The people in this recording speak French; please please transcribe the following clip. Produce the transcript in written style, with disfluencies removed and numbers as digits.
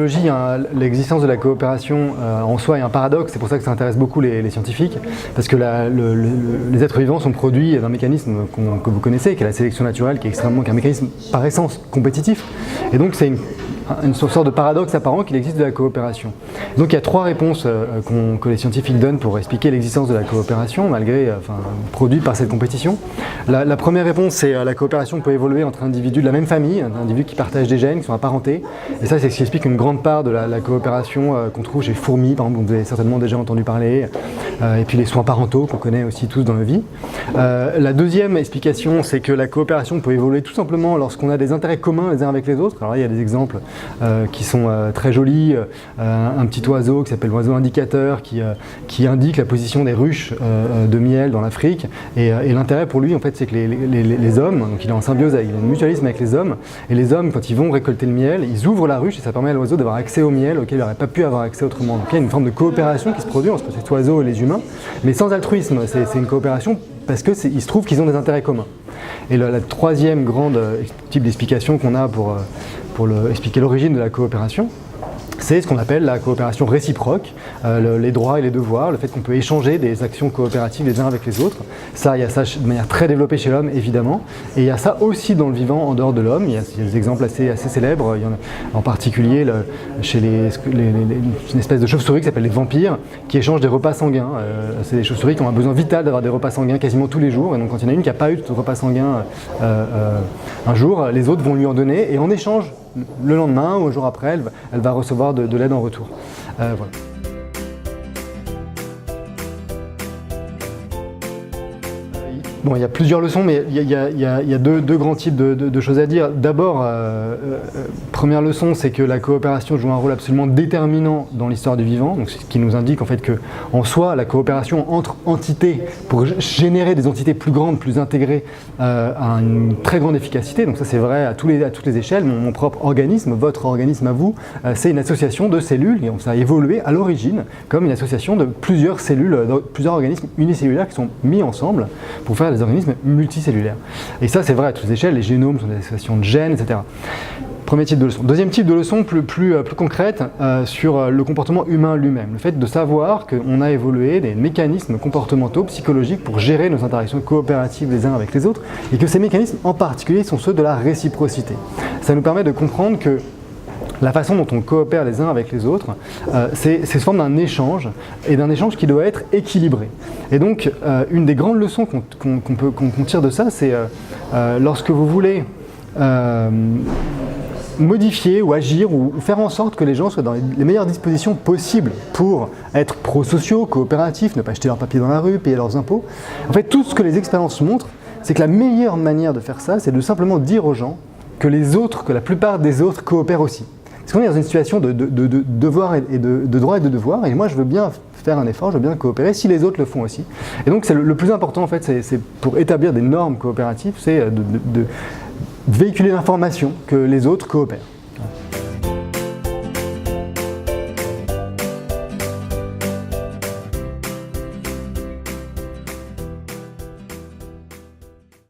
psychologie, hein, l'existence de la coopération en soi est un paradoxe, c'est pour ça que ça intéresse beaucoup les scientifiques, parce que les êtres vivants sont produits d'un mécanisme que vous connaissez, qui est la sélection naturelle, qui est un mécanisme par essence compétitif, et donc c'est une sorte de paradoxe apparent qu'il existe de la coopération. Donc il y a trois réponses que les scientifiques donnent pour expliquer l'existence de la coopération, produite par cette compétition. La première réponse, c'est la coopération peut évoluer entre individus de la même famille, individus qui partagent des gènes, qui sont apparentés, et ça c'est ce qui explique une grande part de la coopération qu'on trouve chez les fourmis, par exemple, vous avez certainement déjà entendu parler, et puis les soins parentaux qu'on connaît aussi tous dans nos vies. La deuxième explication, c'est que la coopération peut évoluer tout simplement lorsqu'on a des intérêts communs les uns avec les autres. Alors il y a des exemples qui sont très jolis, un petit oiseau qui s'appelle l'oiseau indicateur qui indique la position des ruches de miel dans l'Afrique, et l'intérêt pour lui en fait c'est que les hommes, donc il est en symbiose, il a un mutualisme avec les hommes, et les hommes quand ils vont récolter le miel, ils ouvrent la ruche et ça permet à l'oiseau d'avoir accès au miel auquel il n'aurait pas pu avoir accès autrement. Donc il y a une forme de coopération qui se produit entre cet oiseau et les humains, mais sans altruisme, c'est une coopération parce qu'il se trouve qu'ils ont des intérêts communs. Et la troisième grande type d'explication qu'on a pour expliquer l'origine de la coopération, c'est ce qu'on appelle la coopération réciproque, les droits et les devoirs, le fait qu'on peut échanger des actions coopératives les uns avec les autres. Ça, il y a ça de manière très développée chez l'homme, évidemment, et il y a ça aussi dans le vivant en dehors de l'homme. Il y a des exemples assez célèbres, il y en a en particulier chez une espèce de chauve-souris qui s'appelle les vampires, qui échangent des repas sanguins. C'est des chauves-souris qui ont un besoin vital d'avoir des repas sanguins quasiment tous les jours, et donc quand il y en a une qui n'a pas eu de repas sanguin un jour, les autres vont lui en donner, et en échange, le lendemain ou un jour après, elle va recevoir de l'aide en retour. Voilà. Bon, il y a plusieurs leçons, mais il y a deux grands types de choses à dire. D'abord, première leçon, c'est que la coopération joue un rôle absolument déterminant dans l'histoire du vivant, donc ce qui nous indique en fait que, en soi, la coopération entre entités pour générer des entités plus grandes, plus intégrées, a une très grande efficacité. Donc ça, c'est vrai à toutes les échelles. Mon propre organisme, votre organisme à vous, c'est une association de cellules, et ça a évolué à l'origine comme une association de plusieurs cellules, plusieurs organismes unicellulaires qui sont mis ensemble pour faire des organismes multicellulaires. Et ça, c'est vrai à toutes les échelles, les génomes sont des associations de gènes, etc. Premier type de leçon. Deuxième type de leçon plus concrète sur le comportement humain lui-même. Le fait de savoir qu'on a évolué des mécanismes comportementaux, psychologiques pour gérer nos interactions coopératives les uns avec les autres, et que ces mécanismes en particulier sont ceux de la réciprocité. Ça nous permet de comprendre que la façon dont on coopère les uns avec les autres, c'est sous forme d'un échange, et d'un échange qui doit être équilibré. Et donc, une des grandes leçons qu'on tire de ça, c'est lorsque vous voulez modifier ou agir ou faire en sorte que les gens soient dans les meilleures dispositions possibles pour être prosociaux, coopératifs, ne pas jeter leurs papiers dans la rue, payer leurs impôts. En fait, tout ce que les expériences montrent, c'est que la meilleure manière de faire ça, c'est de simplement dire aux gens que la plupart des autres coopèrent aussi. Parce qu'on est dans une situation de devoir et de droit et de devoir, et moi je veux bien faire un effort, je veux bien coopérer si les autres le font aussi. Et donc le plus important en fait, c'est pour établir des normes coopératives, c'est de véhiculer l'information que les autres coopèrent.